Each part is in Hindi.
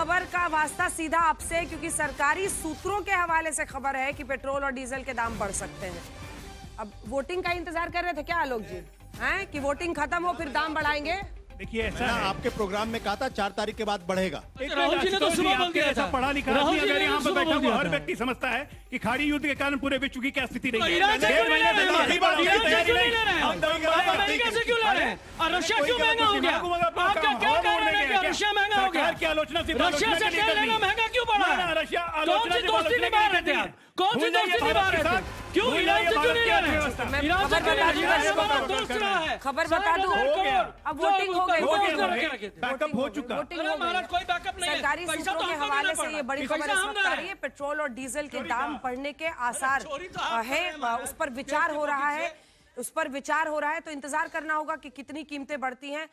खबर का वास्ता सीधा आपसे, क्योंकि सरकारी सूत्रों के हवाले से खबर है कि पेट्रोल और डीजल के दाम बढ़ सकते हैं। अब वोटिंग का इंतजार कर रहे थे क्या आलोक जी? हैं कि वोटिंग खत्म हो फिर दाम बढ़ाएंगे? देखिए ऐसा है, आपके प्रोग्राम में कहा था 4 तारीख के बाद बढ़ेगा। राहुल जी ने तो सुबह बोल दिया था। पढ़ा लिखा राहुल जी अगर ने यहाँ तो पे सुबह बैठा बोल दिया हुआ हर था। व्यक्ति समझता है कि खाड़ी युद्ध के कारण पूरे विश्व की क्या स्थिति रही है। ईरान से क्यों नहीं ले रहे हैं? ईरान से क्यों नहीं ले रहे हैं? आप आप अमेरिका से क्यों ले रहे हैं? और रशिया क्यों महंगा हो गया? आपका क्या कहना है कि रशिया महंगा हो गया? की आलोचना रशिया से तेल लेना महंगा क्यों बढ़ा है? रशिया कौन सी दोस्ती निभा रहे थे आप? कौन सी दोस्ती निभा रहे थे? क्यों ईरान से क्यों नहीं ले रहे हैं? ईरान से क्यों नहीं ले रहे हैं? हमारा दोस्त रहा है। खबर बता दूं, अब वोटिंग हो गई, बैकअप हो चुका। वोटिंग हो महाराज गई। कोई बैकअप नहीं है। सरकारी पैसा सूत्रों तो के हमको हवाले देना से ये पड़ा। बड़ी खबर पैसा इस हम वक्त दे आ रहे रही है। हैं। पेट्रोल और डीजल के दाम बढ़ने के आसार चोरी तो आप है, कर रहे हैं, उस पर विचार हो रहा है। उस पर विचार हो रहा है तो इंतजार करना होगा कि कितनी कीमतें बढ़ती हैं।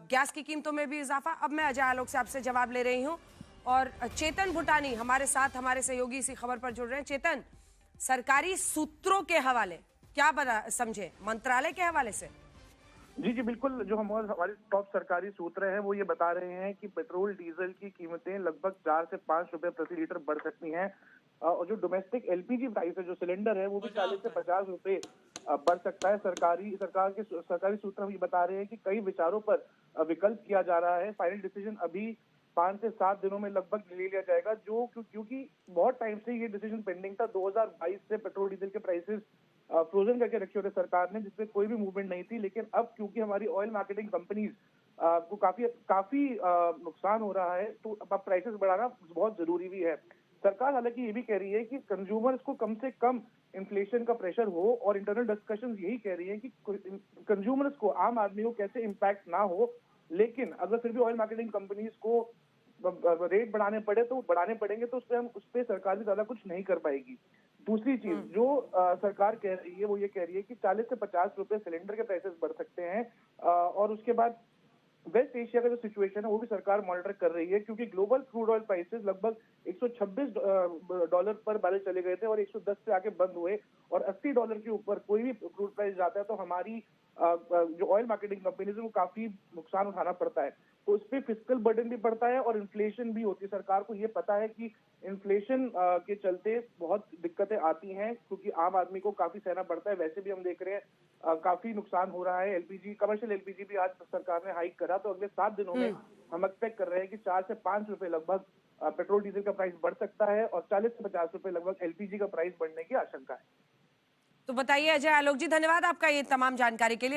गैस की कीमतों में भी इजाफा। अब मैं अजय आलोक से आपसे जवाब ले रही हूँ और चेतन भूटानी हमारे साथ, हमारे सहयोगी इसी खबर पर जुड़ रहे हैं। चेतन, सरकारी सूत्रों के हवाले क्या बता समझे, मंत्रालय के हवाले से? जी बिल्कुल, जो हमारे टॉप सरकारी सूत्र हैं वो ये बता रहे हैं कि पेट्रोल डीजल की कीमतें लगभग 4 से 5 रुपए प्रति लीटर बढ़ सकती हैं और जो डोमेस्टिक एलपीजी प्राइस है, जो सिलेंडर है, वो भी 40 से 50 रुपए बढ़ सकता है। सरकारी सूत्र ये बता रहे हैं कि कई विचारों पर विकल्प किया जा रहा है। फाइनल डिसीजन अभी 5 से 7 दिनों में लगभग ले लिया जाएगा, जो क्योंकि बहुत टाइम से ये डिसीजन पेंडिंग था। 2022 से पेट्रोल डीजल के प्राइसेस फ्रोजन करके रखे हुए सरकार ने, जिसमें कोई भी मूवमेंट नहीं थी। लेकिन अब क्योंकि हमारी ऑयल मार्केटिंग कंपनीज को काफी नुकसान हो रहा है, तो अब प्राइसेस बढ़ाना बहुत जरूरी भी है। सरकार हालांकि ये भी कह रही है कि कंज्यूमर्स को कम से कम इन्फ्लेशन का प्रेशर हो, और इंटरनल डिस्कशंस यही कह रही है कि कंज्यूमर्स को, आम आदमी को कैसे इम्पैक्ट ना हो। लेकिन अगर फिर भी ऑयल मार्केटिंग कंपनीज को रेट बढ़ाने पड़े तो बढ़ाने पड़ेंगे, तो उस पर सरकार भी ज्यादा कुछ नहीं कर पाएगी। दूसरी चीज जो सरकार कह रही है वो ये कह रही है कि 40 से 50 रुपए सिलेंडर के प्राइसेस बढ़ सकते हैं और उसके बाद वेस्ट एशिया का जो सिचुएशन है वो भी सरकार मॉनिटर कर रही है, क्योंकि ग्लोबल क्रूड ऑयल प्राइसेस लगभग $126 पर बैरल चले गए थे और 110 पे आके बंद हुए, और $80 के ऊपर कोई भी क्रूड प्राइस जाता है तो हमारी जो ऑयल मार्केटिंग कंपनीज है वो काफी नुकसान उठाना पड़ता है। तो उस पर फिस्कल बर्डन भी पड़ता है और इन्फ्लेशन भी होती है। सरकार को ये पता है कि इन्फ्लेशन के चलते बहुत दिक्कतें आती हैं, क्योंकि आम आदमी को काफी सहना पड़ता है। वैसे भी हम देख रहे हैं काफी नुकसान हो रहा है। एलपीजी, कमर्शियल एलपीजी भी आज सरकार ने हाइक करा, तो अगले 7 दिनों में हम एक्सपेक्ट कर रहे हैं कि 4 से 5 रुपए लगभग पेट्रोल डीजल का प्राइस बढ़ सकता है और 40 से 50 रुपए लगभग एलपीजी का प्राइस बढ़ने की आशंका है। तो बताइए अजय आलोक जी, धन्यवाद आपका ये तमाम जानकारी के लिए।